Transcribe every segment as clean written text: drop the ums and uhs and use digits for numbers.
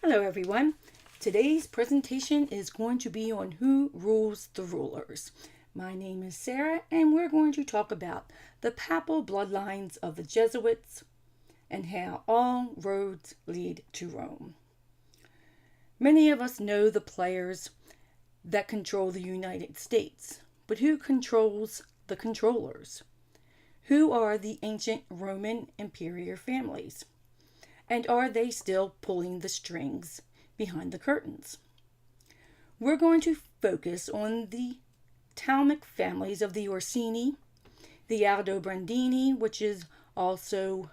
Hello everyone. Today's presentation is going to be on who rules the rulers. My name is Sarah and we're going to talk about the papal bloodlines of the Jesuits and how all roads lead to Rome. Many of us know the players that control the United States, but who controls the controllers? Who are the ancient Roman imperial families? And are they still pulling the strings behind the curtains? We're going to focus on the Talmudic families of the Orsini, the Aldobrandini, which is also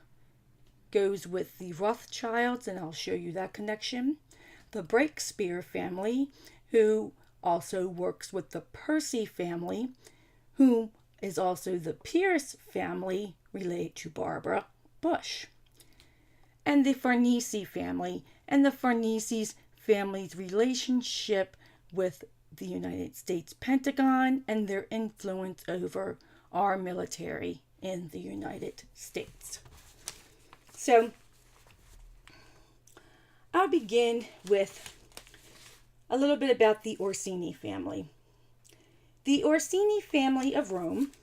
goes with the Rothschilds, and I'll show you that connection. The Breakspear family, who also works with the Percy family, who is also the Pierce family related to Barbara Bush. And the Farnese family, and the Farnese family's relationship with the United States Pentagon and their influence over our military in the United States. So, I'll begin with a little bit about the Orsini family. The Orsini family of Rome,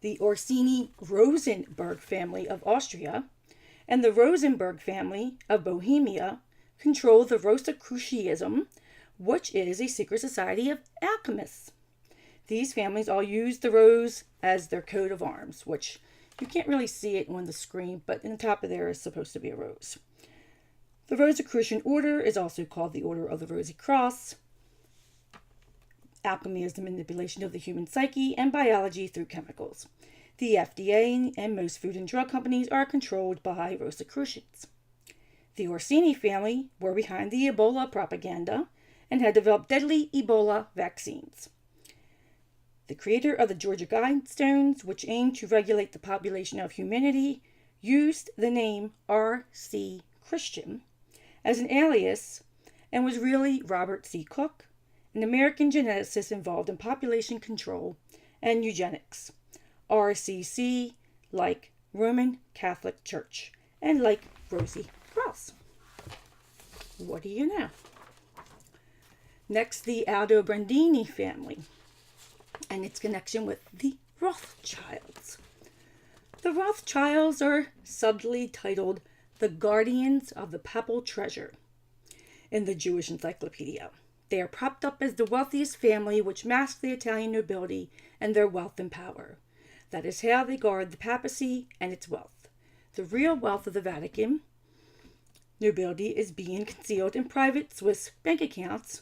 the Orsini-Rosenberg family of Austria, and the Rosenberg family of Bohemia control the Rosicrucianism, which is a secret society of alchemists. These families all use the rose as their coat of arms, which you can't really see it on the screen, but in the top of there is supposed to be a rose. The Rosicrucian order is also called the Order of the Rosy Cross. Alchemy is the manipulation of the human psyche and biology through chemicals. The FDA and most food and drug companies are controlled by Rosicrucians. The Orsini family were behind the Ebola propaganda and had developed deadly Ebola vaccines. The creator of the Georgia Guidestones, which aimed to regulate the population of humanity, used the name R.C. Christian as an alias and was really Robert C. Cook, an American geneticist involved in population control and eugenics. RCC, like Roman Catholic Church, and like Rosy Cross. What do you know? Next, the Aldobrandini family and its connection with the Rothschilds. The Rothschilds are subtly titled the Guardians of the Papal Treasure in the Jewish Encyclopedia. They are propped up as the wealthiest family, which masks the Italian nobility and their wealth and power. That is how they guard the papacy and its wealth. The real wealth of the Vatican nobility is being concealed in private Swiss bank accounts,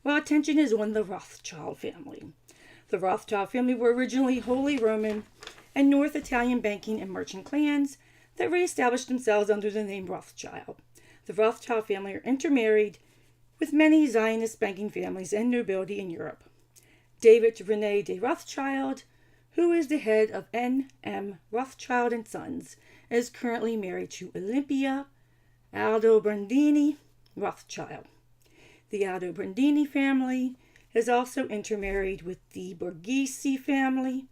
while attention is on the Rothschild family. The Rothschild family were originally Holy Roman and North Italian banking and merchant clans that reestablished themselves under the name Rothschild. The Rothschild family are intermarried with many Zionist banking families and nobility in Europe. David Rene de Rothschild, who is the head of N.M. Rothschild and Sons, is currently married to Olympia Aldobrandini Rothschild. The Aldobrandini family is also intermarried with the Borghese family,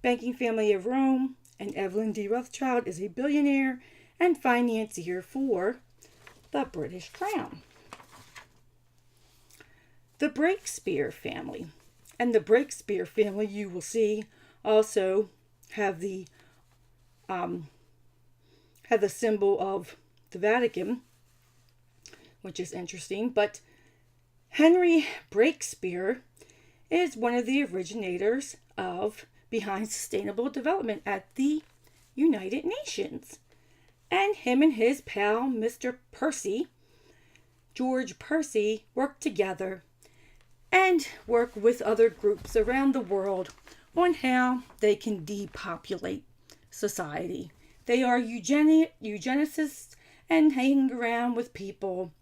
banking family of Rome, and Evelyn de Rothschild is a billionaire and financier for the British Crown. The Breakspear family. And the Breakspear family, you will see, also have the symbol of the Vatican, which is interesting. But Henry Breakspear is one of the originators of Behind Sustainable Development at the United Nations. And him and his pal, Mr. Percy, George Percy, worked together and work with other groups around the world on how they can depopulate society. They are eugenicists and hang around with people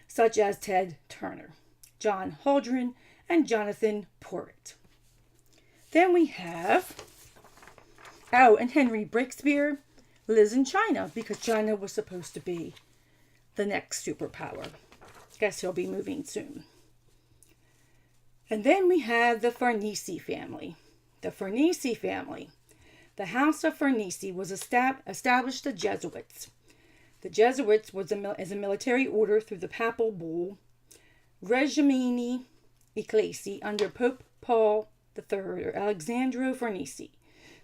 such as Ted Turner, John Holdren, and Jonathan Porritt. Then we have, and Henry Breakspear lives in China because China was supposed to be the next superpower. Guess he'll be moving soon. And then we have the Farnese family. The Farnese family. The House of Farnese was established the Jesuits. The Jesuits was as a military order through the papal bull Regimini Ecclesiae under Pope Paul III or Alexandro Farnese.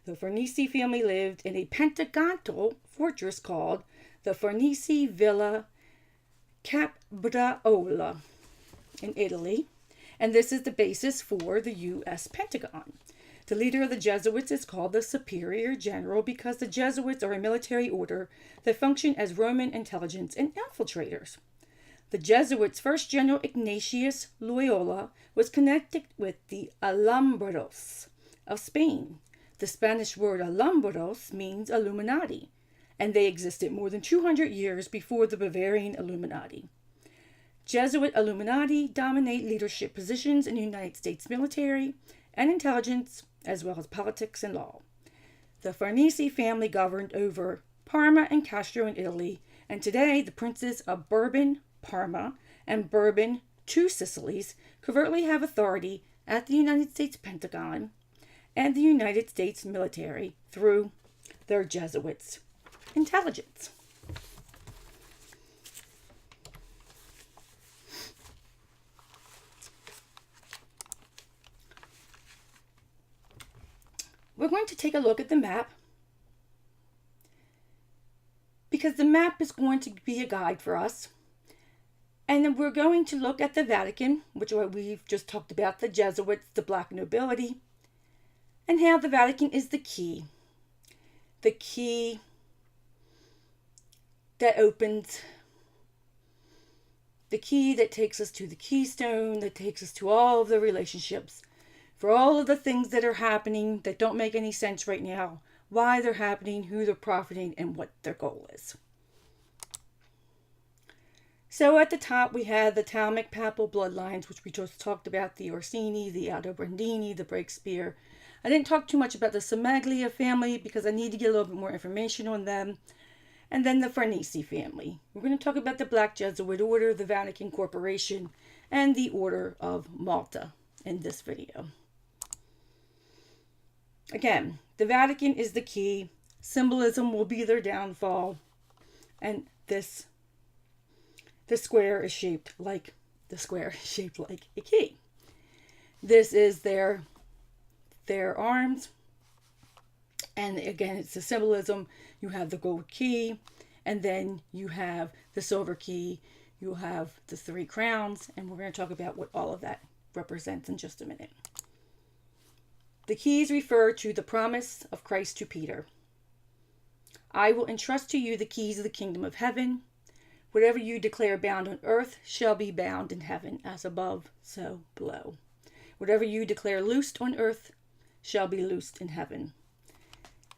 The Farnese family lived in a pentagonal fortress called the Farnese Villa Caprarola in Italy, and this is the basis for the U.S. Pentagon. The leader of the Jesuits is called the Superior General because the Jesuits are a military order that function as Roman intelligence and infiltrators. The Jesuits' first general, Ignatius Loyola, was connected with the Alumbrados of Spain. The Spanish word Alumbrados means Illuminati, and they existed more than 200 years before the Bavarian Illuminati. Jesuit Illuminati dominate leadership positions in the United States military and intelligence, as well as politics and law. The Farnese family governed over Parma and Castro in Italy, and today the princes of Bourbon, Parma, and Bourbon, two Sicilies, covertly have authority at the United States Pentagon and the United States military through their Jesuits' intelligence. We're going to take a look at the map because the map is going to be a guide for us. And then we're going to look at the Vatican, which we've just talked about, the Jesuits, the black nobility, and how the Vatican is the key. The key that opens, the key that takes us to the keystone, that takes us to all of the relationships, for all of the things that are happening that don't make any sense right now, why they're happening, who they're profiting, and what their goal is. So at the top we have the Ptolemaic papal bloodlines, which we just talked about, the Orsini, the Aldobrandini, the Breakspear. I didn't talk too much about the Somaglia family because I need to get a little bit more information on them. And then the Farnese family. We're going to talk about the Black Jesuit Order, the Vatican Corporation, and the Order of Malta in this video. Again, the Vatican is the key. Symbolism will be their downfall. And the square is shaped like a key. This is their arms. And again, it's the symbolism. You have the gold key, and then you have the silver key. You have the 3 crowns, and we're going to talk about what all of that represents in just a minute. The keys refer to the promise of Christ to Peter. I will entrust to you the keys of the kingdom of heaven. Whatever you declare bound on earth shall be bound in heaven, as above, so below. Whatever you declare loosed on earth shall be loosed in heaven.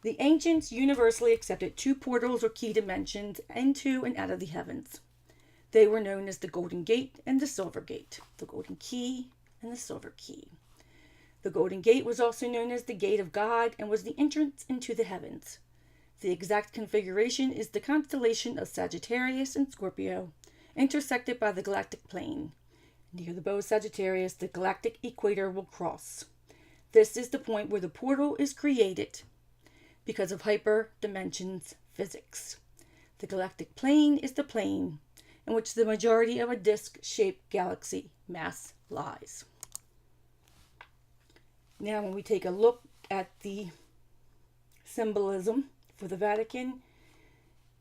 The ancients universally accepted 2 portals or key dimensions into and out of the heavens. They were known as the Golden Gate and the Silver Gate, the Golden Key and the Silver Key. The Golden Gate was also known as the Gate of God and was the entrance into the heavens. The exact configuration is the constellation of Sagittarius and Scorpio, intersected by the galactic plane. Near the bow of Sagittarius, the galactic equator will cross. This is the point where the portal is created because of hyperdimensions physics. The galactic plane is the plane in which the majority of a disk-shaped galaxy mass lies. Now, when we take a look at the symbolism for the Vatican,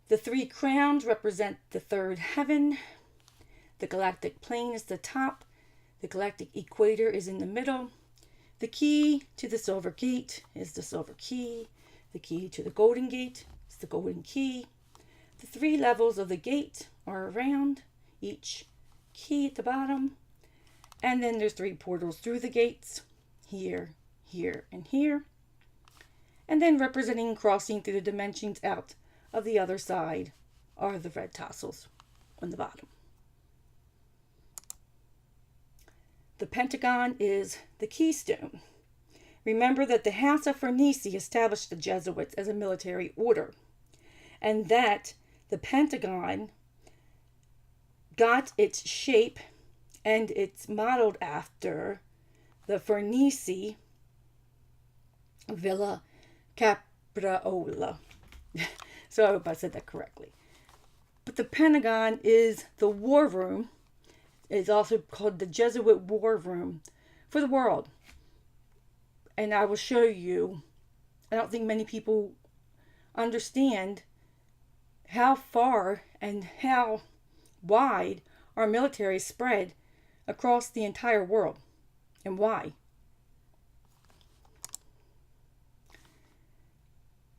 the 3 crowns represent the 3rd heaven. The galactic plane is the top. The galactic equator is in the middle. The key to the Silver Gate is the Silver Key. The key to the Golden Gate is the Golden Key. The 3 levels of the gate are around each key at the bottom. And then there's 3 portals through the gates, here, here, and here. And then representing crossing through the dimensions out of the other side are the red tassels on the bottom. The Pentagon is the keystone. Remember that the House of Farnese established the Jesuits as a military order, and that the Pentagon got its shape and it's modeled after the Farnese Villa Caprarola. So I hope I said that correctly. But the Pentagon is the war room. It's also called the Jesuit war room for the world. And I will show you. I don't think many people understand how far and how wide our military is spread across the entire world and why.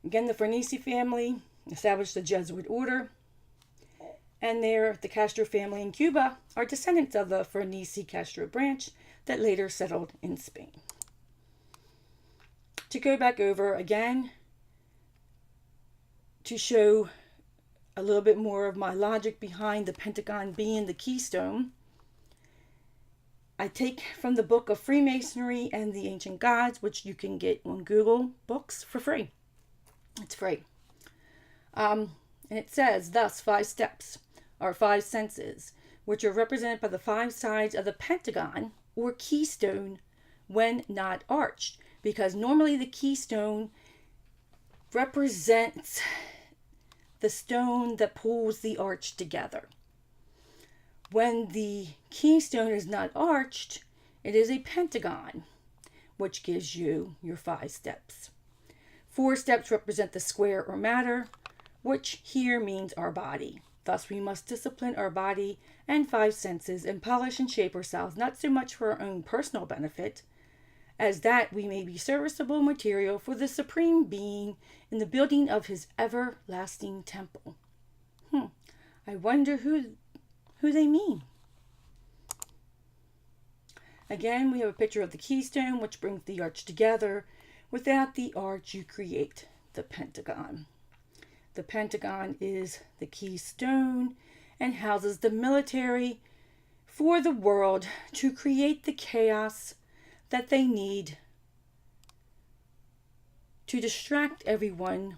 Again, the Farnese family established the Jesuit order, and the Castro family in Cuba are descendants of the Farnese-Castro branch that later settled in Spain. To go back over again, to show a little bit more of my logic behind the Pentagon being the keystone, I take from the book of Freemasonry and the Ancient Gods, which you can get on Google Books for free. It's free. And it says, thus, 5 steps are 5 senses, which are represented by the 5 sides of the pentagon or keystone when not arched. Because normally the keystone represents the stone that pulls the arch together. When the keystone is not arched, it is a pentagon, which gives you your 5 steps. 4 steps represent the square or matter, which here means our body. Thus, we must discipline our body and 5 senses and polish and shape ourselves, not so much for our own personal benefit, as that we may be serviceable material for the Supreme Being in the building of his everlasting temple. I wonder who they mean. Again, we have a picture of the keystone, which brings the arch together. Without the arch, you create the pentagon. The pentagon is the keystone and houses the military for the world to create the chaos that they need to distract everyone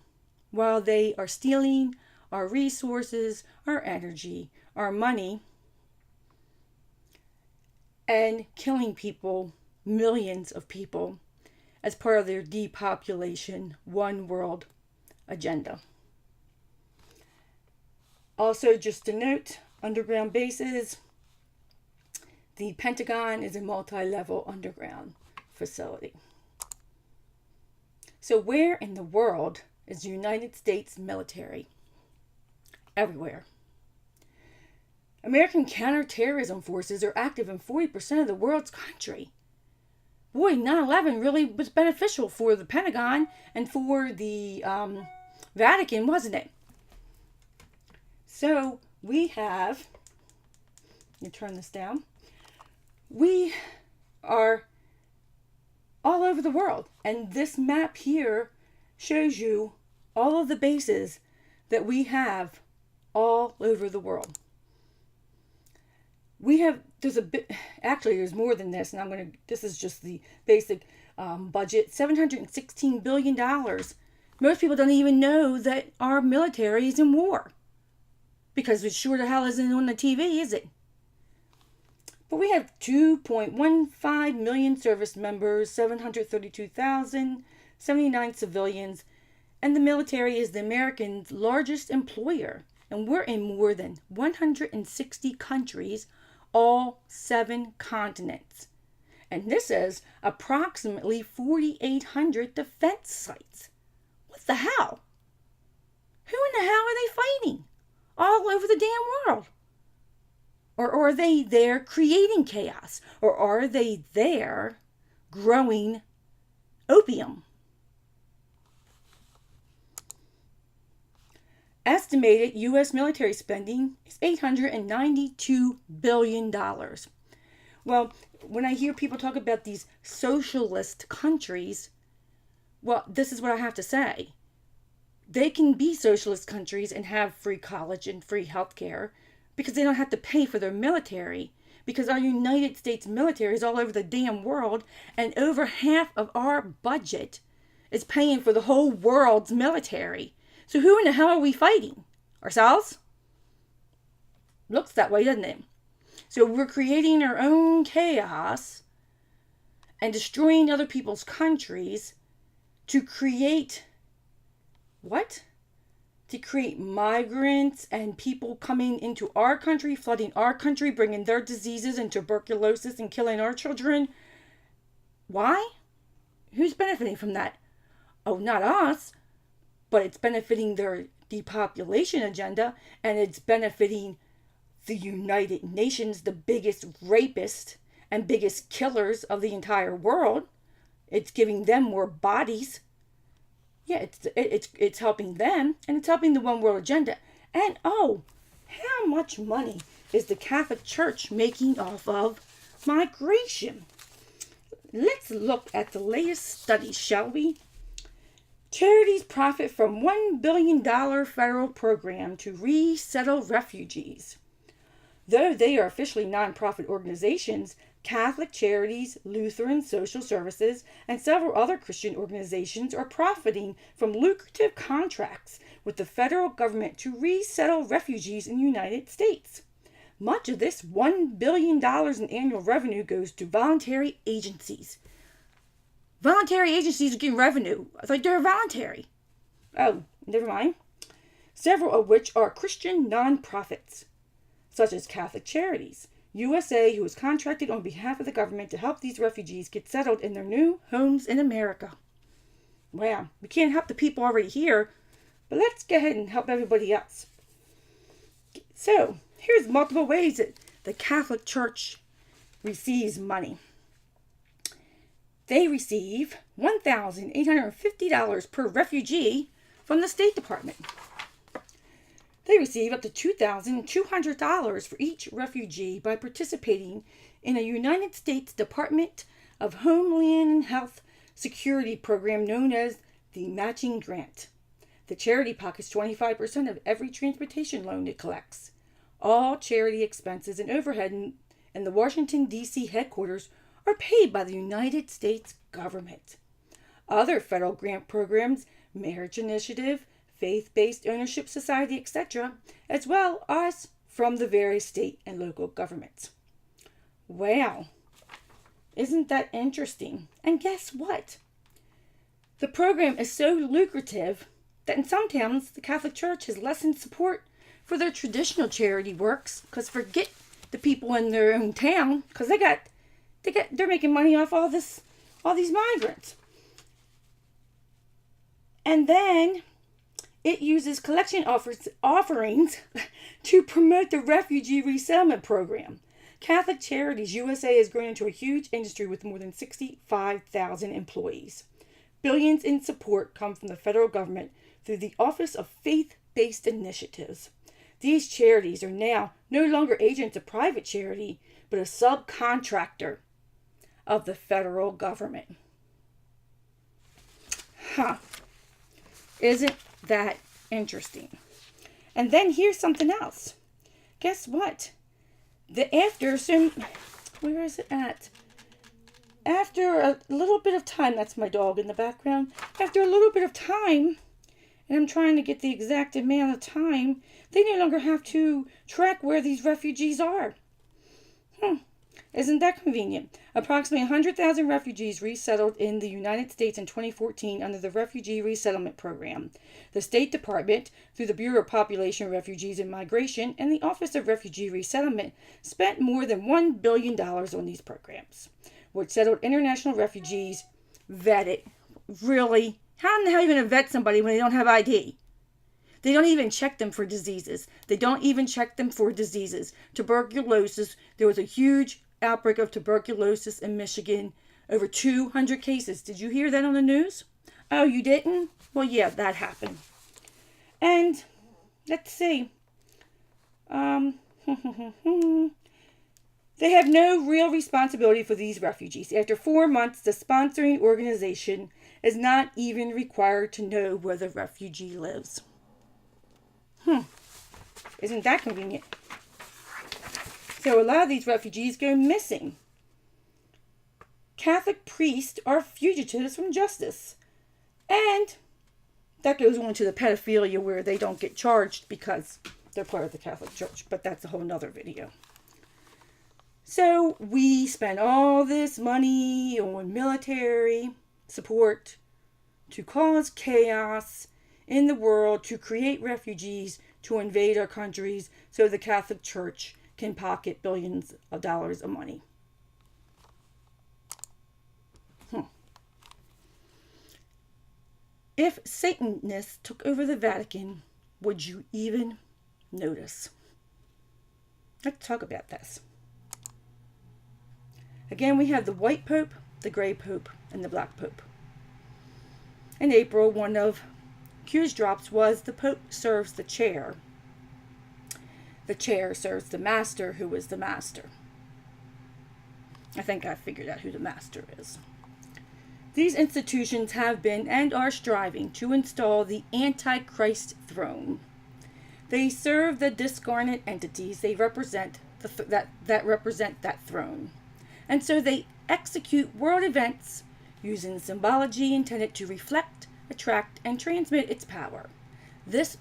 while they are stealing our resources, our energy, our money, and killing people, millions of people, as part of their depopulation, one world agenda. Also, just to note, underground bases, the Pentagon is a multi-level underground facility. So where in the world is the United States military? Everywhere. American counterterrorism forces are active in 40% of the world's country. Boy, 9/11 really was beneficial for the Pentagon and for the Vatican, wasn't it? So we have, let me turn this down. We are all over the world. And this map here shows you all of the bases that we have all over the world. There's more than this, and this is just the basic budget, $716 billion. Most people don't even know that our military is in war, because it sure the hell isn't on the TV, is it? But we have 2.15 million service members, 732,079 civilians, and the military is the American's largest employer. And we're in more than 160 countries, all 7 continents. And this is approximately 4,800 defense sites. What the hell? Who in the hell are they fighting? All over the damn world. Or are they there creating chaos? Or are they there growing opium? Estimated U.S. military spending is $892 billion. Well, when I hear people talk about these socialist countries, well, this is what I have to say. They can be socialist countries and have free college and free health care because they don't have to pay for their military, because our United States military is all over the damn world, and over half of our budget is paying for the whole world's military. So who in the hell are we fighting? Ourselves? Looks that way, doesn't it? So we're creating our own chaos and destroying other people's countries to create what? to create migrants and people coming into our country, flooding our country, bringing their diseases and tuberculosis and killing our children. Why? Who's benefiting from that? Oh, not us, but it's benefiting their depopulation agenda, and it's benefiting the United Nations, the biggest rapist and biggest killers of the entire world. It's giving them more bodies. Yeah, it's helping them, and it's helping the one world agenda. And oh, how much money is the Catholic Church making off of migration? Let's look at the latest studies, shall we? Charities profit from $1 billion federal program to resettle refugees. Though they are officially nonprofit organizations, Catholic Charities, Lutheran Social Services, and several other Christian organizations are profiting from lucrative contracts with the federal government to resettle refugees in the United States. Much of this $1 billion in annual revenue goes to voluntary agencies. Voluntary agencies are getting revenue. I thought they were voluntary. Oh, never mind. Several of which are Christian nonprofits, such as Catholic Charities USA, who is contracted on behalf of the government to help these refugees get settled in their new homes in America. Wow, we can't help the people already here, but let's go ahead and help everybody else. So, here's multiple ways that the Catholic Church receives money. They receive $1,850 per refugee from the State Department. They receive up to $2,200 for each refugee by participating in a United States Department of Homeland and Health Security program known as the Matching Grant. The charity pockets 25% of every transportation loan it collects. All charity expenses and overhead in the Washington, D.C. headquarters are paid by the United States government. Other federal grant programs, Marriage Initiative, Faith-Based Ownership Society, etc., as well as from the various state and local governments. Wow, isn't that interesting? And guess what? The program is so lucrative that in some towns the Catholic Church has lessened support for their traditional charity works, because forget the people in their own town, because they're making money off all these migrants. And then it uses collection offerings to promote the refugee resettlement program. Catholic Charities USA has grown into a huge industry with more than 65,000 employees. Billions in support come from the federal government through the Office of Faith-Based Initiatives. These charities are now no longer agents of private charity, but a subcontractor of the federal government. Isn't that interesting? And then here's something else. Guess what? Where is it at? After a little bit of time, that's my dog in the background. After a little bit of time, and I'm trying to get the exact amount of time, they no longer have to track where these refugees are. Isn't that convenient? Approximately 100,000 refugees resettled in the United States in 2014 under the Refugee Resettlement Program. The State Department, through the Bureau of Population, Refugees, and Migration, and the Office of Refugee Resettlement, spent more than $1 billion on these programs, which settled international refugees vetted. Really? How in the hell are you going to vet somebody when they don't have ID? They don't even check them for diseases. Tuberculosis. There was a huge outbreak of tuberculosis in Michigan. Over 200 cases. Did you hear that on the news? Oh, you didn't? Well, yeah, that happened. And let's see. They have no real responsibility for these refugees. After 4 months, the sponsoring organization is not even required to know where the refugee lives. Isn't that convenient? So a lot of these refugees go missing. Catholic priests are fugitives from justice. And that goes on to the pedophilia where they don't get charged because they're part of the Catholic Church. But that's a whole nother video. So we spend all this money on military support to cause chaos in the world to create refugees to invade our countries so the Catholic Church can pocket billions of dollars of money. If Satanists took over the Vatican, would you even notice? Let's talk about this. Again, we have the white pope, the gray pope, and the black pope. In April, one of Q's drops was the pope serves the chair. The chair serves the master, who is the master. I think I figured out who the master is. These institutions have been and are striving to install the Antichrist throne. They serve the discarnate entities they represent that represent that throne. And so they execute world events using symbology intended to reflect, attract, and transmit its power. This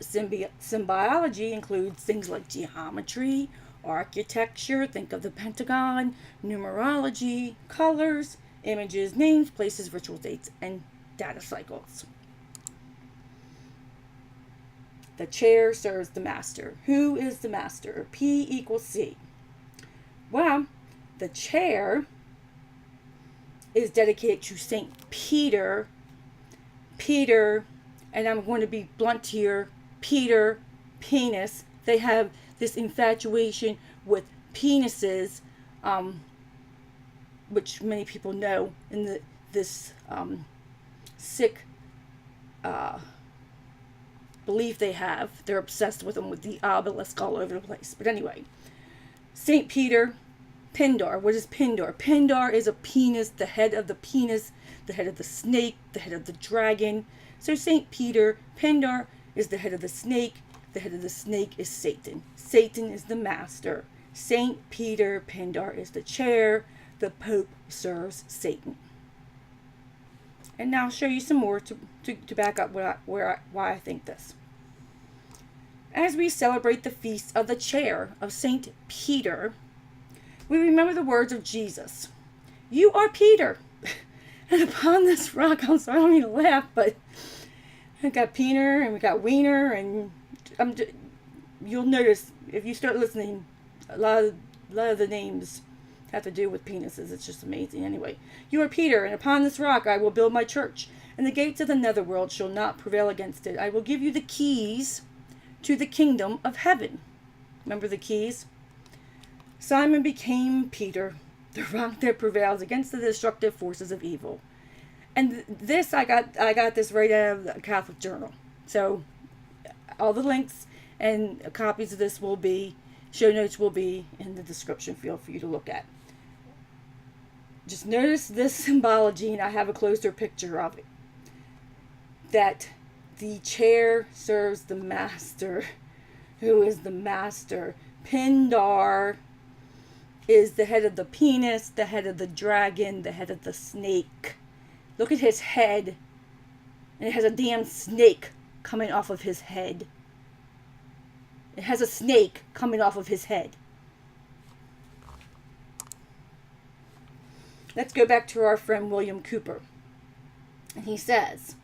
symbology includes things like geometry, architecture, think of the Pentagon, numerology, colors, images, names, places, ritual dates, and data cycles. The chair serves the master. Who is the master? P equals C. Well, the chair is dedicated to St. Peter. Peter, and I'm going to be blunt here, Peter, penis. They have this infatuation with penises, which many people know in this sick belief they have. They're obsessed with them with the obelisk all over the place. But anyway, St. Peter, Pindar. What is Pindar? Pindar is a penis, the head of the penis, the head of the snake, the head of the dragon. So St. Peter, Pindar is the head of the snake. The head of the snake is Satan. Satan is the master. St. Peter, Pindar is the chair. The Pope serves Satan. And now I'll show you some more to back up why I think this. As we celebrate the feast of the chair of St. Peter, we remember the words of Jesus. You are Peter, and upon this rock, I'm sorry, I don't mean to laugh, but we got Peter and we got Wiener, and you'll notice if you start listening, a lot of the names have to do with penises. It's just amazing. Anyway, you are Peter, and upon this rock I will build my church, and the gates of the netherworld shall not prevail against it. I will give you the keys to the kingdom of heaven. Remember the keys? Simon became Peter, the rock that prevails against the destructive forces of evil. And this, I got this right out of the Catholic Journal. So all the links and copies of this will be, show notes will be in the description field for you to look at. Just notice this symbology, and I have a closer picture of it. That the chair serves the master. Who is the master? Pindar is the head of the penis, the head of the dragon, the head of the snake. Look at his head. And it has a damn snake coming off of his head. It has a snake coming off of his head. Let's go back to our friend William Cooper. And he says,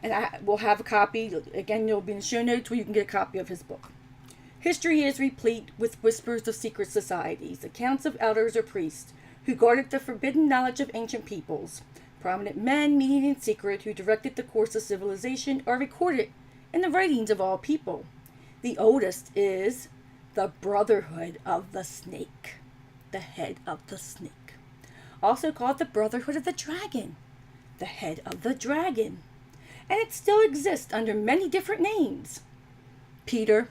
and I will have a copy, again, you'll be in the show notes where you can get a copy of his book. History is replete with whispers of secret societies, accounts of elders or priests who guarded the forbidden knowledge of ancient peoples. Prominent men meeting in secret who directed the course of civilization are recorded in the writings of all people. The oldest is the Brotherhood of the Snake, the head of the snake. Also called the Brotherhood of the Dragon, the head of the dragon. And it still exists under many different names. Peter,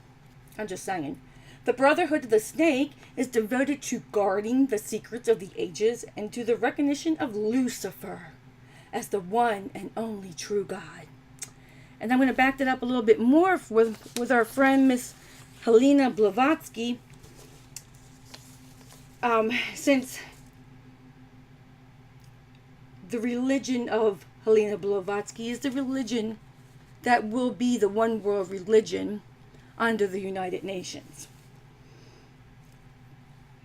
I'm just saying. The Brotherhood of the Snake is devoted to guarding the secrets of the ages and to the recognition of Lucifer as the one and only true God. And I'm going to back that up a little bit more with our friend Miss Helena Blavatsky. Since the religion of Helena Blavatsky is the religion that will be the one world religion under the United Nations.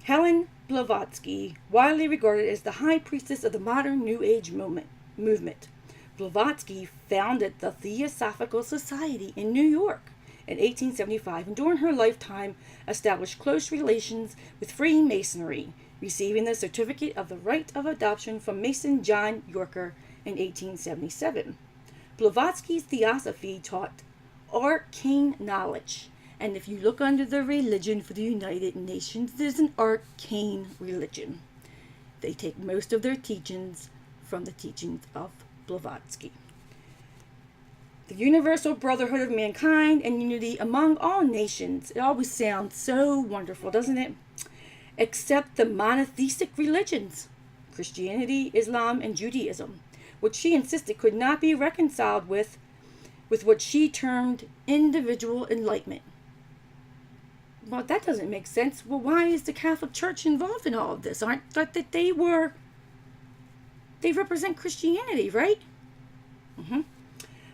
Helen Blavatsky, widely regarded as the high priestess of the modern New Age movement, Blavatsky founded the Theosophical Society in New York in 1875 and during her lifetime established close relations with Freemasonry, receiving the certificate of the right of adoption from Mason John Yorker in 1877. Blavatsky's theosophy taught arcane knowledge, and if you look under the religion for the United Nations, there's an arcane religion. They take most of their teachings from the teachings of Blavatsky. The universal brotherhood of mankind and unity among all nations. It always sounds so wonderful, doesn't it? Except the monotheistic religions, Christianity, Islam, and Judaism, which she insisted could not be reconciled with what she termed individual enlightenment. Well, that doesn't make sense. Well, why is the Catholic Church involved in all of this? Aren't thought that they represent Christianity, right?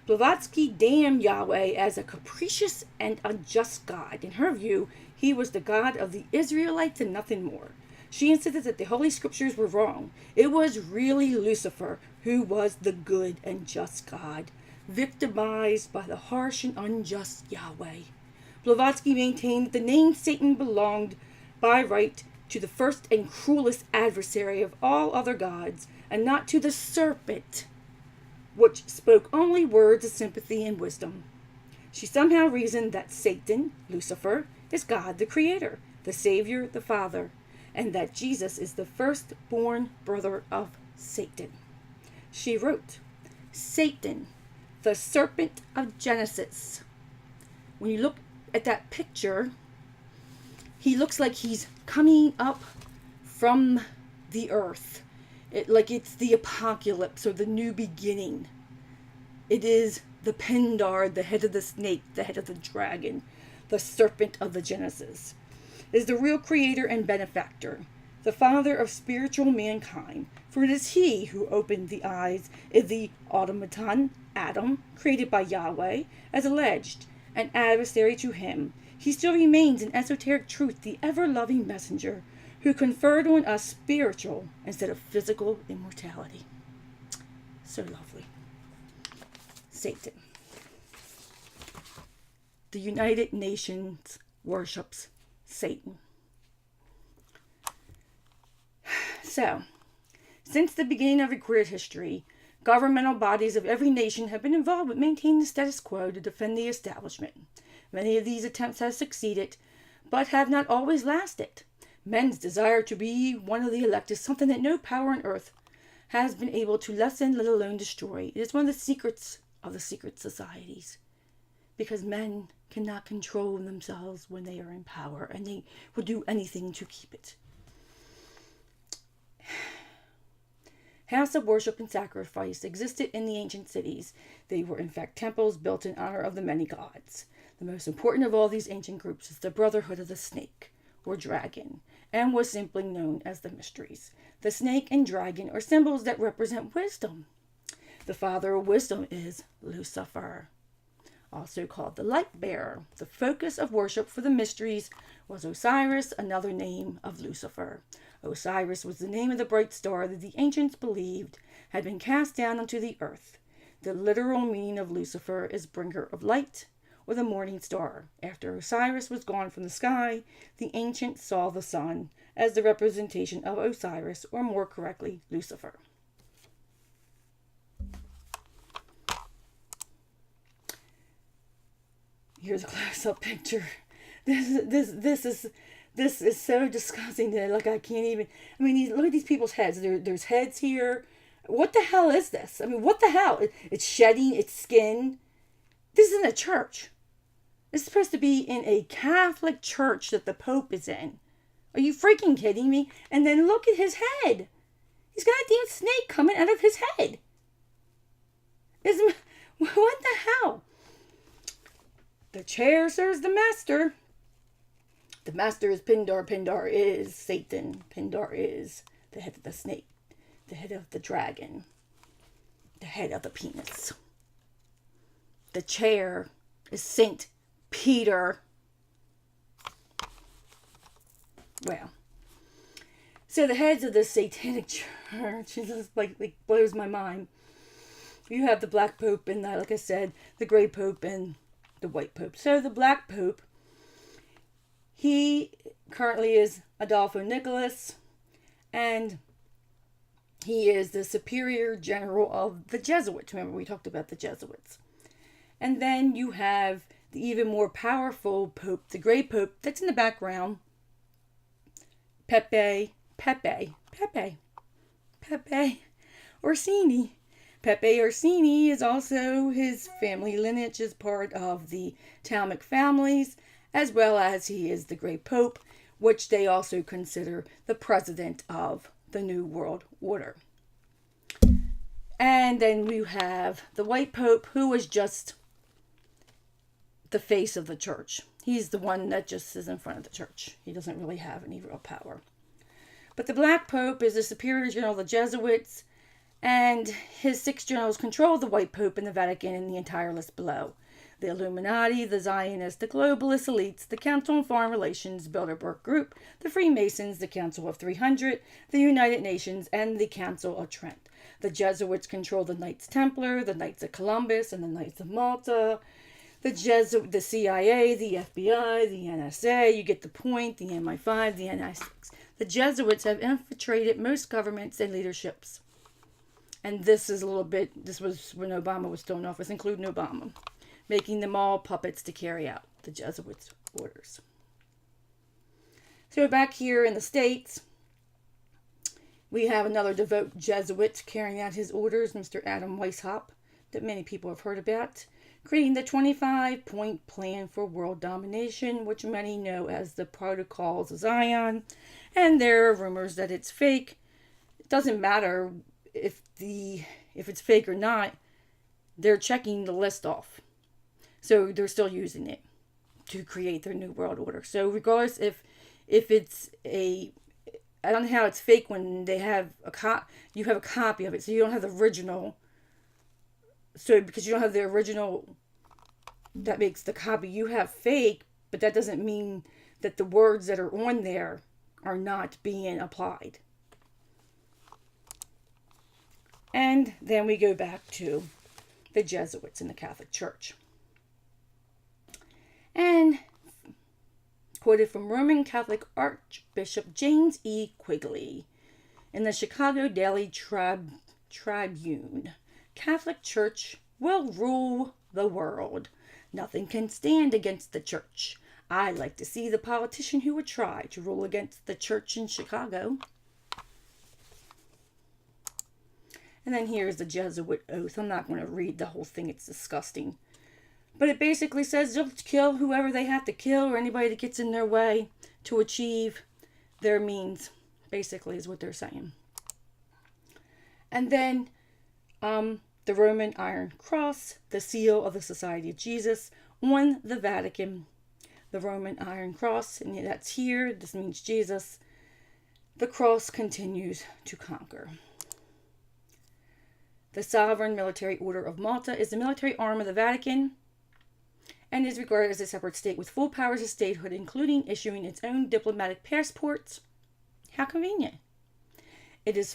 Blavatsky damned Yahweh as a capricious and unjust God. In her view, he was the God of the Israelites and nothing more. She insisted that the Holy Scriptures were wrong. It was really Lucifer who was the good and just God, victimized by the harsh and unjust Yahweh. Blavatsky maintained that the name Satan belonged by right to the first and cruelest adversary of all other gods, and not to the serpent, which spoke only words of sympathy and wisdom. She somehow reasoned that Satan, Lucifer, is God the Creator, the Savior, the Father, and that Jesus is the firstborn brother of Satan. She wrote, Satan, the serpent of Genesis. When you look at that picture, he looks like he's coming up from the earth. Like it's the apocalypse or the new beginning. It is the Pindar, the head of the snake, the head of the dragon, the serpent of the Genesis. It is the real creator and benefactor, the father of spiritual mankind, for it is he who opened the eyes of the automaton, Adam, created by Yahweh, as alleged, an adversary to him. He still remains in esoteric truth the ever-loving messenger who conferred on us spiritual instead of physical immortality. So lovely. Satan. The United Nations worships Satan. So, since the beginning of recorded history, governmental bodies of every nation have been involved with maintaining the status quo to defend the establishment. Many of these attempts have succeeded, but have not always lasted. Men's desire to be one of the elect is something that no power on earth has been able to lessen, let alone destroy. It is one of the secrets of the secret societies, because men cannot control themselves when they are in power, and they will do anything to keep it. Houses of worship and sacrifice existed in the ancient cities. They were in fact temples built in honor of the many gods. The most important of all these ancient groups is the Brotherhood of the Snake, or Dragon, and was simply known as the Mysteries. The snake and dragon are symbols that represent wisdom. The father of wisdom is Lucifer, also called the light bearer. The focus of worship for the Mysteries was Osiris, another name of Lucifer. Osiris was the name of the bright star that the ancients believed had been cast down onto the earth. The literal meaning of Lucifer is bringer of light, or the morning star. After Osiris was gone from the sky, the ancients saw the sun as the representation of Osiris, or more correctly, Lucifer. Here's a close-up picture. This is so disgusting that I can't even. Look at these people's heads. There's heads here. What the hell is this? What the hell? It's shedding its skin. This isn't a church. It's supposed to be in a Catholic church that the Pope is in. Are you freaking kidding me? And then look at his head. He's got a damn snake coming out of his head. What the hell? The chair serves the master. The master is Pindar. Pindar is Satan. Pindar is the head of the snake, the head of the dragon, the head of the penis. The chair is Saint Peter. Well, so the heads of the satanic church, it just like blows my mind. you have the Black Pope and, like I said, the Gray Pope and the White Pope. So the Black Pope, he currently is Adolfo Nicholas, and he is the superior general of the Jesuits. Remember, we talked about the Jesuits. And then you have the even more powerful Pope, the Gray Pope, that's in the background, Pepe Orsini. Pepe Orsini is also, his family lineage is part of the Talmudic families, as well as he is the Great Pope, which they also consider the president of the New World Order. And then you have the White Pope, who is just the face of the church. He's the one that just is in front of the church. He doesn't really have any real power. But the Black Pope is the superior general of the Jesuits, and his 6 generals control the White Pope and the Vatican and the entire list below. The Illuminati, the Zionists, the globalist elites, the Council on Foreign Relations, Bilderberg Group, the Freemasons, the Council of 300, the United Nations, and the Council of Trent. The Jesuits control the Knights Templar, the Knights of Columbus, and the Knights of Malta. The CIA, the FBI, the NSA, you get the point, the MI5, the NI6. The Jesuits have infiltrated most governments and leaderships. And this was when Obama was still in office, including Obama, making them all puppets to carry out the Jesuits' orders. So back here in the States, we have another devout Jesuit carrying out his orders, Mr. Adam Weishaupt, that many people have heard about, creating the 25-point plan for world domination, which many know as the Protocols of Zion. And there are rumors that it's fake. It doesn't matter if it's fake or not. They're checking the list off. So they're still using it to create their new world order. So regardless if it's I don't know how it's fake when they have you have a copy of it, so you don't have the original. So because you don't have the original, that makes the copy you have fake, but that doesn't mean that the words that are on there are not being applied. And then we go back to the Jesuits in the Catholic Church. And quoted from Roman Catholic Archbishop James E. Quigley in the Chicago Daily Tribune. Catholic Church will rule the world. Nothing can stand against the church. I like to see the politician who would try to rule against the church in Chicago. And then here's the Jesuit oath. I'm not going to read the whole thing. It's disgusting. But it basically says they'll kill whoever they have to kill or anybody that gets in their way to achieve their means, basically is what they're saying. And then the Roman Iron Cross, the seal of the Society of Jesus on the Vatican. The Roman Iron Cross, and that's here. This means Jesus. The cross continues to conquer. The Sovereign Military Order of Malta is the military arm of the Vatican and is regarded as a separate state with full powers of statehood, including issuing its own diplomatic passports. How convenient. It is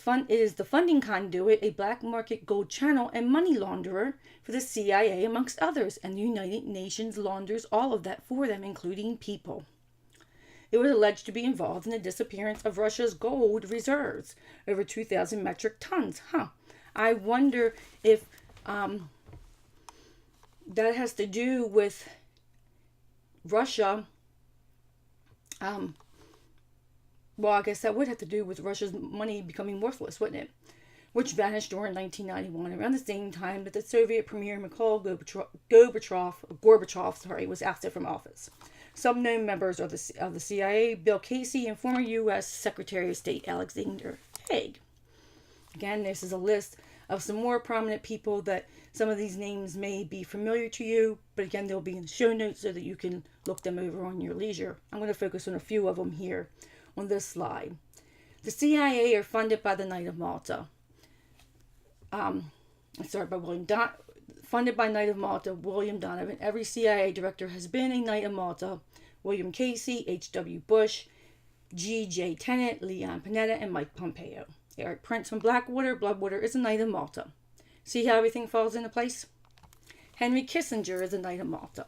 the funding conduit, a black market gold channel, and money launderer for the CIA, amongst others, and the United Nations launders all of that for them, including people. It was alleged to be involved in the disappearance of Russia's gold reserves, over 2,000 metric tons. I wonder if that has to do with Russia. Well, I guess that would have to do with Russia's money becoming worthless, wouldn't it? Which vanished during 1991, around the same time that the Soviet Premier Mikhail Gorbachev was ousted from office. Some known members of the CIA, Bill Casey, and former U.S. Secretary of State Alexander Haig. Again, this is a list of some more prominent people that some of these names may be familiar to you, but again, they'll be in the show notes so that you can look them over on your leisure. I'm going to focus on a few of them here on this slide. The CIA are funded by the Knight of Malta. Funded by Knight of Malta, William Donovan. Every CIA director has been a Knight of Malta. William Casey, H.W. Bush, G.J. Tenet, Leon Panetta, and Mike Pompeo. Eric Prince from Blackwater is a Knight of Malta. See how everything falls into place? Henry Kissinger is a Knight of Malta.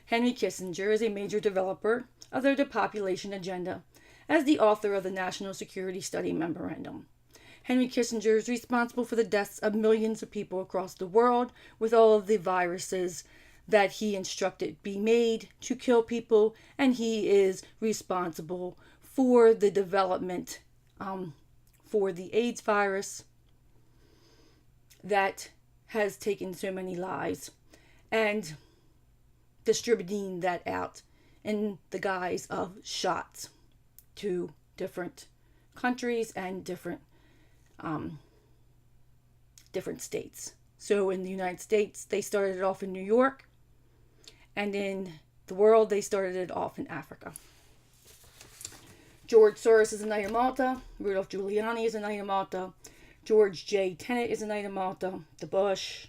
Henry Kissinger is a major developer of the depopulation agenda as the author of the National Security Study Memorandum. Henry Kissinger is responsible for the deaths of millions of people across the world with all of the viruses that he instructed be made to kill people, and he is responsible for the development for the AIDS virus that has taken so many lives, and distributing that out in the guise of shots to different countries and different states. So in the United States, they started it off in New York, and in the world, they started it off in Africa. George Soros is a Knight of Malta. Rudolph Giuliani is a Knight of Malta. George J. Tenet is a Knight of Malta. The Bush,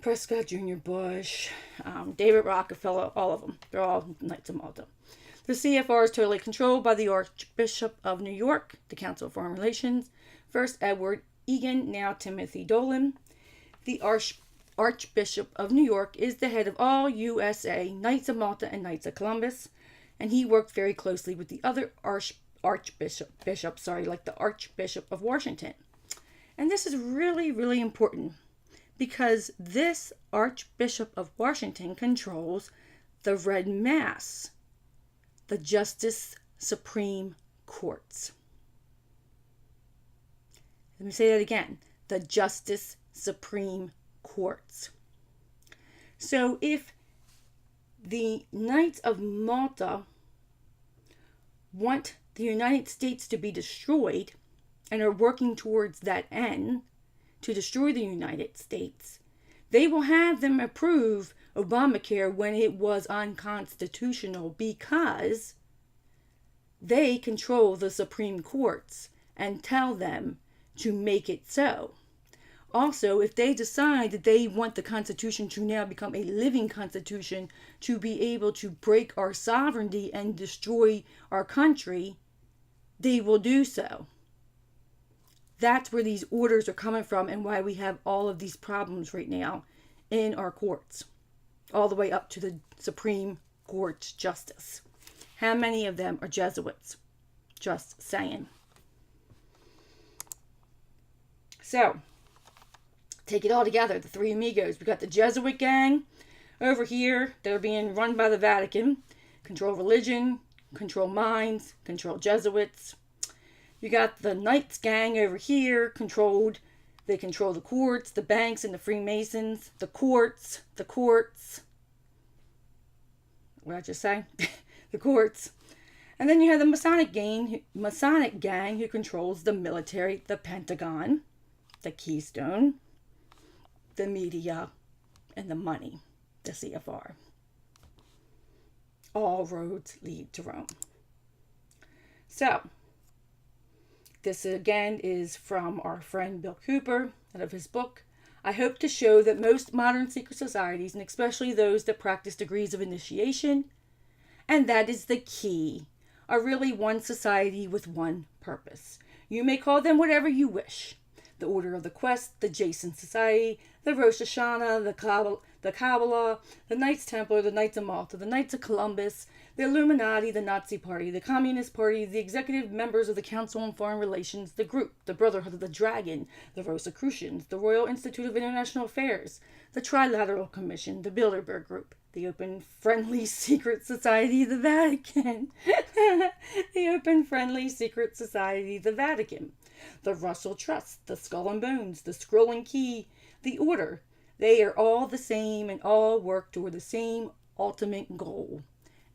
Prescott Jr. Bush, David Rockefeller, all of them. They're all Knights of Malta. The CFR is totally controlled by the Archbishop of New York, the Council of Foreign Relations, first Edward Egan, now Timothy Dolan. The Archbishop of New York is the head of all USA Knights of Malta and Knights of Columbus, and he worked very closely with the other archbishops, like the Archbishop of Washington. And this is really, really important because this Archbishop of Washington controls the Red Mass, the Justice Supreme Courts. Let me say that again. The Justice Supreme Courts. So if the Knights of Malta want the United States to be destroyed and are working towards that end, to destroy the United States, they will have them approve Obamacare when it was unconstitutional because they control the Supreme Courts and tell them to make it so. Also, if they decide that they want the Constitution to now become a living Constitution to be able to break our sovereignty and destroy our country, they will do so. That's where these orders are coming from and why we have all of these problems right now in our courts, all the way up to the Supreme Court Justice. How many of them are Jesuits? Just saying. So, take it all together, the three amigos. We got the Jesuit gang over here. They're being run by the Vatican. Control religion, control minds, control Jesuits. You got the Knights gang over here, they control the courts, the banks, and the Freemasons. The courts. What did I just say? The courts. And then you have the Masonic gang who controls the military, the Pentagon, the Keystone, the media, and the money, the CFR. All roads lead to Rome. So, this again is from our friend Bill Cooper, out of his book. I hope to show that most modern secret societies, and especially those that practice degrees of initiation, and that is the key, are really one society with one purpose. You may call them whatever you wish. The Order of the Quest, the Jason Society, the Rosh Hashanah, the Kabbalah, the Knights Templar, the Knights of Malta, the Knights of Columbus, the Illuminati, the Nazi Party, the Communist Party, the executive members of the Council on Foreign Relations, the Group, the Brotherhood of the Dragon, the Rosicrucians, the Royal Institute of International Affairs, the Trilateral Commission, the Bilderberg Group, the Open Friendly Secret Society of the Vatican, the Open Friendly Secret Society of the Vatican, the Russell Trust, the Skull and Bones, the Scroll and Key, the Order. They are all the same and all work toward the same ultimate goal,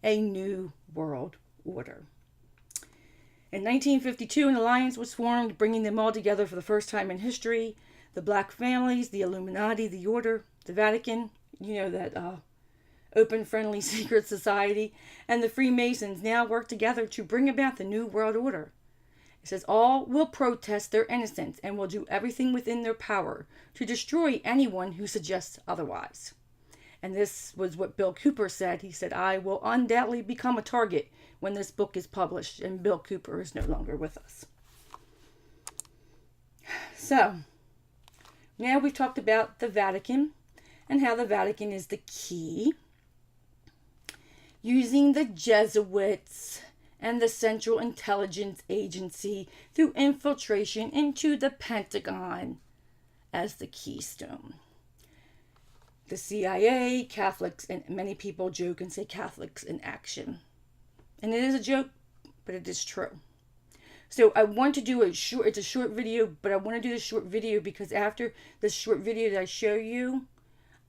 a new world order. In 1952, an alliance was formed, bringing them all together for the first time in history. The Black families, the Illuminati, the Order, the Vatican, that Open Friendly Secret Society, and the Freemasons now work together to bring about the New World Order. It says all will protest their innocence and will do everything within their power to destroy anyone who suggests otherwise. And this was what Bill Cooper said. He said, I will undoubtedly become a target when this book is published, and Bill Cooper is no longer with us. So, Now we've talked about the Vatican and how the Vatican is the key. Using the Jesuits and the Central Intelligence Agency through infiltration into the Pentagon as the keystone. The CIA, Catholics, and many people joke and say Catholics in action. And it is a joke, but it is true. So I want to do it's a short video, but I want to do this short video because after this short video that I show you,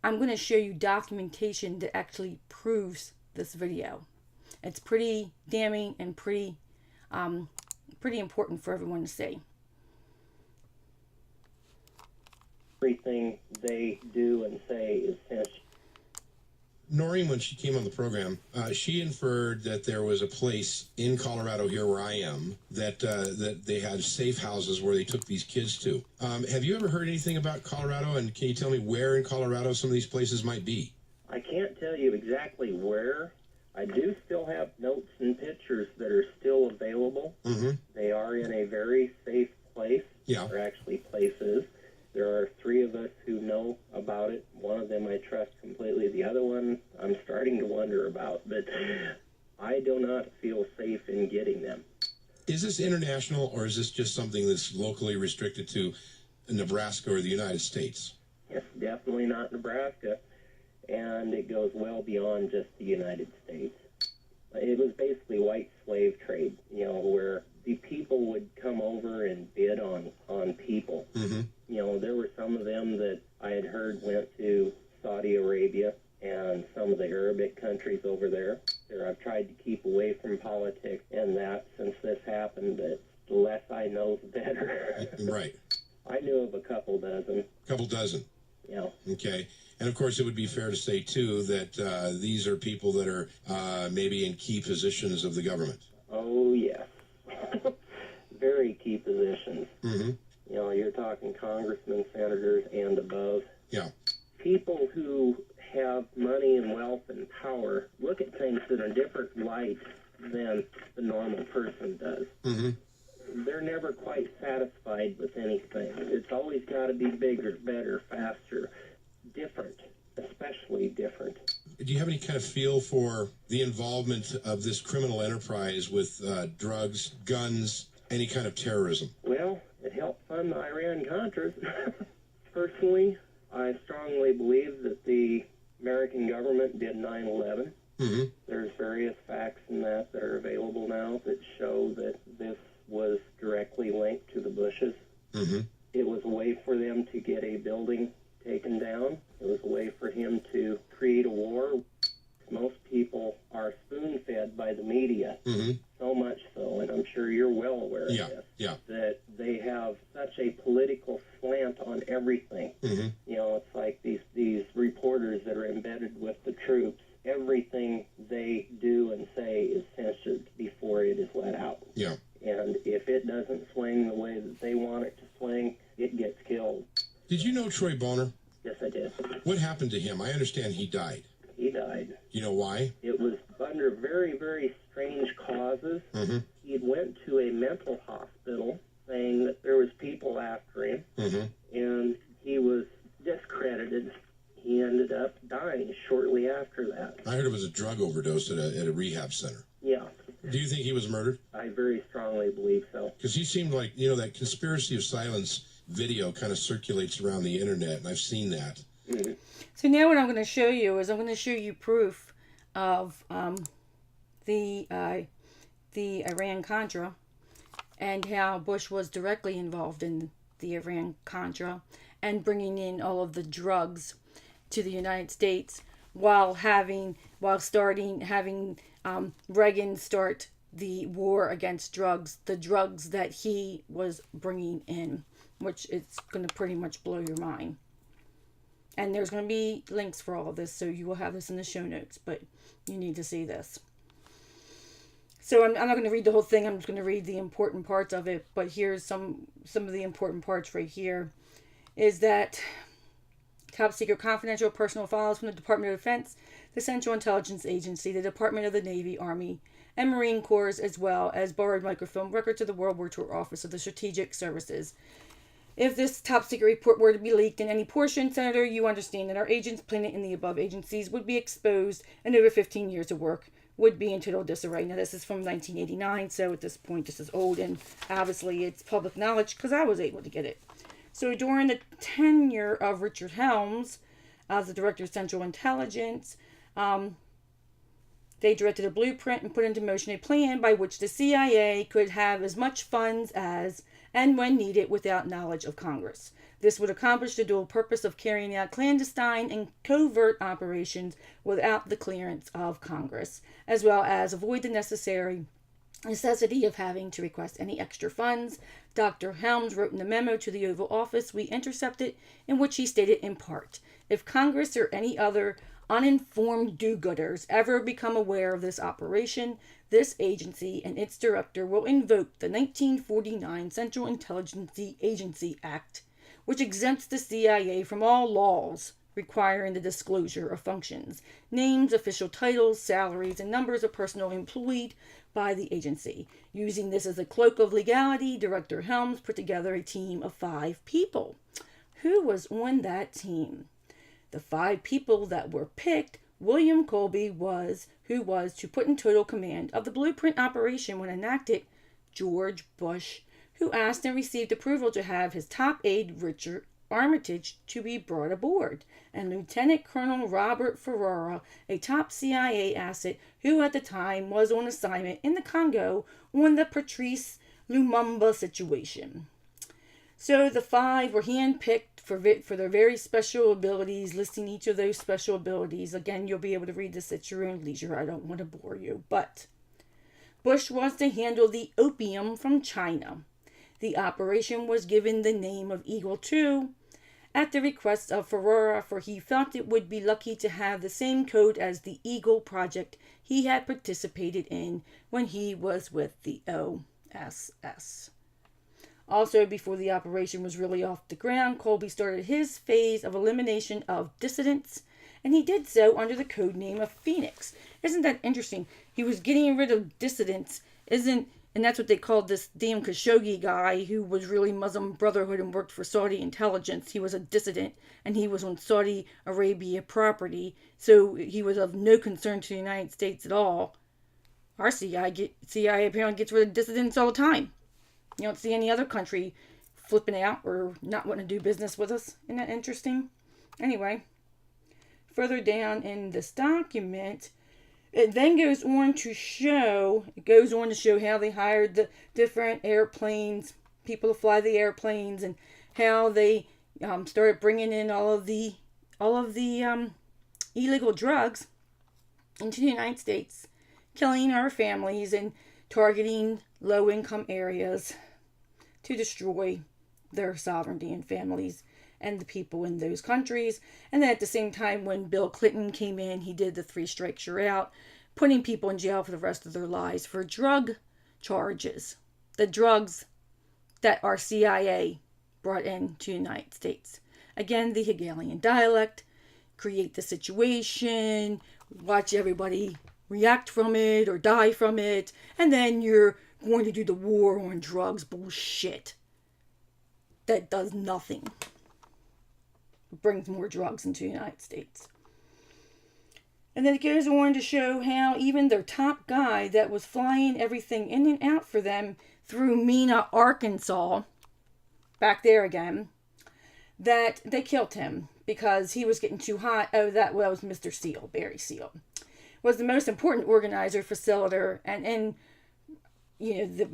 I'm going to show you documentation that actually proves this video. It's pretty damning and pretty important for everyone to see. Everything they do and say is sensational. Noreen, when she came on the program, she inferred that there was a place in Colorado, here where I am, that they had safe houses where they took these kids to. Have you ever heard anything about Colorado, and can you tell me where in Colorado some of these places might be? I can't tell you exactly where. I do still have notes and pictures that are still available. Mm-hmm. They are in a very safe place. Yeah. Or actually places. There are 3 of us who know about it. One of them I trust completely. The other one I'm starting to wonder about. But I do not feel safe in getting them. Is this international, or is this just something that's locally restricted to Nebraska or the United States? It's definitely not Nebraska. And it goes well beyond just the United States. It was basically white slave trade, where the people would come over and bid on people. Mm-hmm. There were some of them that I had heard went to Saudi Arabia and some of the Arabic countries over there. I've tried to keep away from politics and that since this happened, but the less I know, the better. Right. I knew of a couple dozen. Couple dozen. Yeah. Okay. And of course, it would be fair to say, too, that these are people that are maybe in key positions of the government. Oh, yes. Very key positions. Mm-hmm. You're talking congressmen, senators, and above. Yeah. People who have money and wealth and power look at things in a different light than the normal person does. Mm-hmm. They're never quite satisfied with anything. It's always got to be bigger, better, faster, different, especially different. Do you have any kind of feel for the involvement of this criminal enterprise with drugs, guns, any kind of terrorism? Well, it helped fund the Iran-Contras. Personally, I strongly believe that the American government did 9/11. Mm-hmm. There's various facts in that are available now that show that this was directly linked to the Bushes. Mm-hmm. It was a way for them to get a building taken down. It was a way for him to create a war. Most people are spoon-fed by the media, Mm-hmm. so much so, and I'm sure you're well aware of this, that they have such a political slant on everything. Mm-hmm. It's like these reporters that are embedded with the troops. Everything they do and say is censored before it is let out. Yeah. And if it doesn't swing the way that they want it to swing, it gets killed. Did you know Troy Boner? Yes, I did. What happened to him? I understand he died. He died. You know why? It was under very, very strange causes. Mm-hmm. He went to a mental hospital saying that there was people after him, Mm-hmm. and he was discredited. He ended up dying shortly after that. I heard it was a drug overdose at a rehab center. Yeah, Do you think he was murdered? I very strongly believe so. Because he seemed like, that conspiracy of silence video kind of circulates around the internet, and I've seen that. Mm-hmm. So now what I'm going to show you is I'm going to show you proof of the Iran-Contra and how Bush was directly involved in the Iran-Contra and bringing in all of the drugs to the United States while having Reagan start the war against drugs, the drugs that he was bringing in, which is going to pretty much blow your mind. And there's going to be links for all of this, so you will have this in the show notes, but you need to see this. So I'm not going to read the whole thing. I'm just going to read the important parts of it, but here's some of the important parts right here. Is that top secret confidential personal files from the Department of Defense, the Central Intelligence Agency, the Department of the Navy, Army, and Marine Corps, as well as borrowed microfilm records of the World War II Office of the Strategic Services. If this top secret report were to be leaked in any portion, Senator, you understand that our agents planted in the above agencies would be exposed and over 15 years of work would be in total disarray. Now, this is from 1989, so at this point, this is old, and obviously it's public knowledge because I was able to get it. So during the tenure of Richard Helms as the Director of Central Intelligence, they directed a blueprint and put into motion a plan by which the CIA could have as much funds as and when needed without knowledge of Congress. This would accomplish the dual purpose of carrying out clandestine and covert operations without the clearance of Congress, as well as avoid the necessity of having to request any extra funds. Dr. Helms wrote in the memo to the Oval Office we intercepted, in which he stated in part, if Congress or any other uninformed do-gooders ever become aware of this operation, this agency and its director will invoke the 1949 Central Intelligence Agency Act, which exempts the CIA from all laws requiring the disclosure of functions, names, official titles, salaries, and numbers of personnel employed by the agency. Using this as a cloak of legality, Director Helms put together a team of 5 people. Who was on that team? The 5 people that were picked, William Colby who was to put in total command of the blueprint operation when enacted, George Bush, who asked and received approval to have his top aide, Richard Armitage, to be brought aboard, and Lieutenant Colonel Robert Ferrara, a top CIA asset who at the time was on assignment in the Congo on the Patrice Lumumba situation. So the 5 were handpicked for their very special abilities, listing each of those special abilities. Again, you'll be able to read this at your own leisure. I don't want to bore you. But Bush was to handle the opium from China. The operation was given the name of Eagle 2 at the request of Ferrara, for he felt it would be lucky to have the same code as the Eagle project he had participated in when he was with the OSS. Also, before the operation was really off the ground, Colby started his phase of elimination of dissidents, and he did so under the code name of Phoenix. Isn't that interesting? He was getting rid of dissidents, and that's what they called this damn Khashoggi guy who was really Muslim Brotherhood and worked for Saudi intelligence. He was a dissident, and he was on Saudi Arabia property, so he was of no concern to the United States at all. Our CIA apparently gets rid of dissidents all the time. You don't see any other country flipping out or not wanting to do business with us. Isn't that interesting? Anyway, further down in this document, it then goes on to show how they hired the different airplanes, people to fly the airplanes, and how they started bringing in all of the illegal drugs into the United States, killing our families and targeting low-income areas to destroy their sovereignty and families and the people in those countries. And then at the same time, when Bill Clinton came in, he did the 3 strikes you're out, putting people in jail for the rest of their lives for drug charges. The drugs that our CIA brought into the United States. Again, the Hegelian dialect, create the situation, watch everybody react from it or die from it, and then you're going to do the war on drugs bullshit that does nothing. It brings more drugs into the United States. And then it goes on to show how even their top guy that was flying everything in and out for them through Mena, Arkansas, back there again, that they killed him because he was getting too hot. Oh, that was Mr. Seal, Barry Seal. Was the most important organizer, facilitator, and the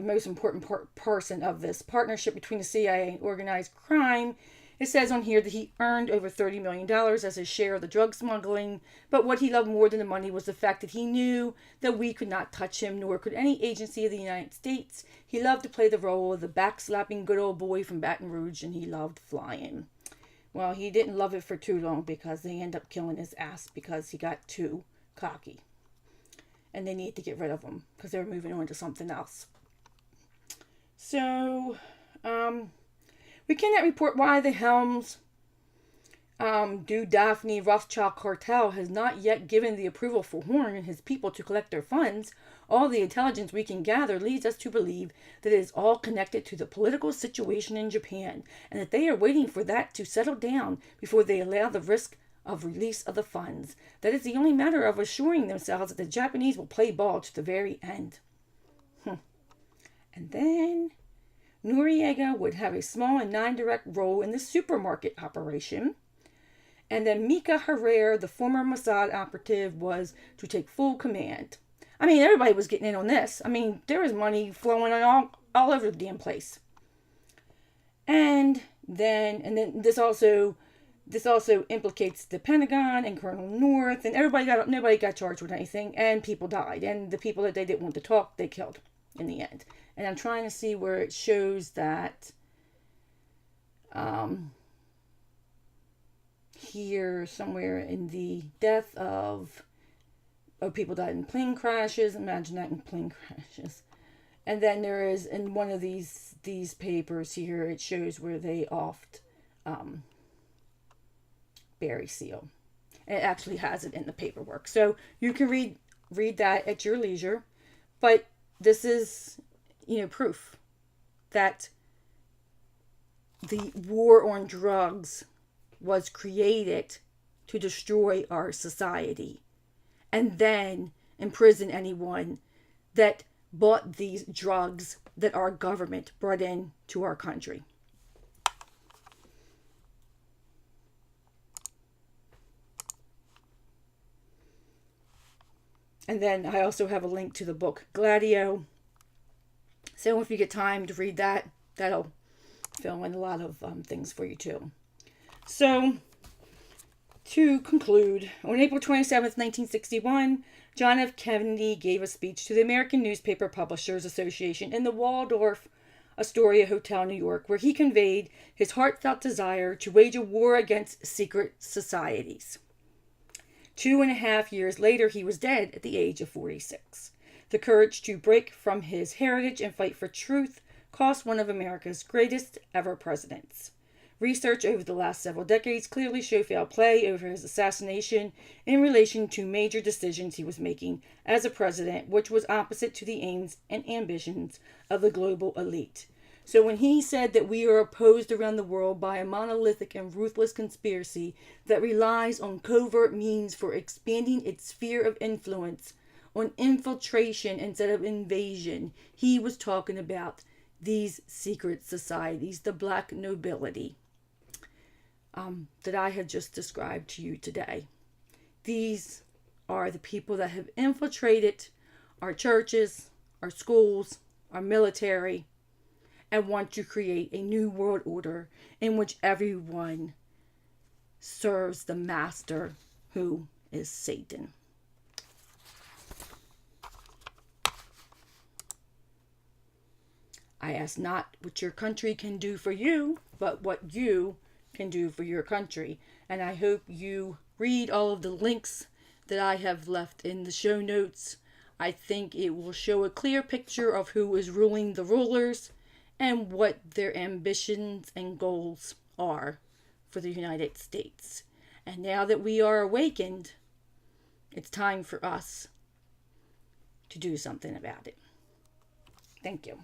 most important person of this partnership between the CIA and organized crime. It says on here that he earned over $30 million as his share of the drug smuggling, but what he loved more than the money was the fact that he knew that we could not touch him, nor could any agency of the United States. He loved to play the role of the backslapping good old boy from Baton Rouge, and he loved flying. Well, he didn't love it for too long because they ended up killing his ass because he got too cocky. And they needed to get rid of him because they were moving on to something else. So, we cannot report why the Helms Daphne Rothschild cartel has not yet given the approval for Horn and his people to collect their funds, All the intelligence we can gather leads us to believe that it is all connected to the political situation in Japan, and that they are waiting for that to settle down before they allow the risk of release of the funds. That is the only matter of assuring themselves that the Japanese will play ball to the very end. And then Noriega would have a small and non-direct role in the supermarket operation. And then Mika Herrera, the former Mossad operative, was to take full command. I mean, everybody was getting in on this. I mean, there was money flowing all over the damn place. And then this also implicates the Pentagon and Colonel North, and nobody got charged with anything, and people died. And the people that they didn't want to talk, they killed in the end. And I'm trying to see where it shows that here somewhere in the death of people died in plane crashes. Imagine that, in plane crashes. And then there is, in one of these papers here, it shows where they offed Barry Seal. And it actually has it in the paperwork. So you can read that at your leisure. But this is, proof that the war on drugs was created to destroy our society and then imprison anyone that bought these drugs that our government brought in to our country. And then I also have a link to the book Gladio. So if you get time to read that, that'll fill in a lot of things for you too. So, to conclude, on April 27th, 1961, John F. Kennedy gave a speech to the American Newspaper Publishers Association in the Waldorf Astoria Hotel, New York, where he conveyed his heartfelt desire to wage a war against secret societies. 2.5 years later, he was dead at the age of 46. The courage to break from his heritage and fight for truth cost one of America's greatest ever presidents. Research over the last several decades clearly showed foul play over his assassination in relation to major decisions he was making as a president, which was opposite to the aims and ambitions of the global elite. So when he said that we are opposed around the world by a monolithic and ruthless conspiracy that relies on covert means for expanding its sphere of influence, on infiltration instead of invasion, he was talking about these secret societies, the black nobility that I have just described to you today. These are the people that have infiltrated our churches, our schools, our military, and want to create a new world order in which everyone serves the master, who is Satan. I ask not what your country can do for you, but what you can do for your country. And I hope you read all of the links that I have left in the show notes. I think it will show a clear picture of who is ruling the rulers and what their ambitions and goals are for the United States. And now that we are awakened, it's time for us to do something about it. Thank you.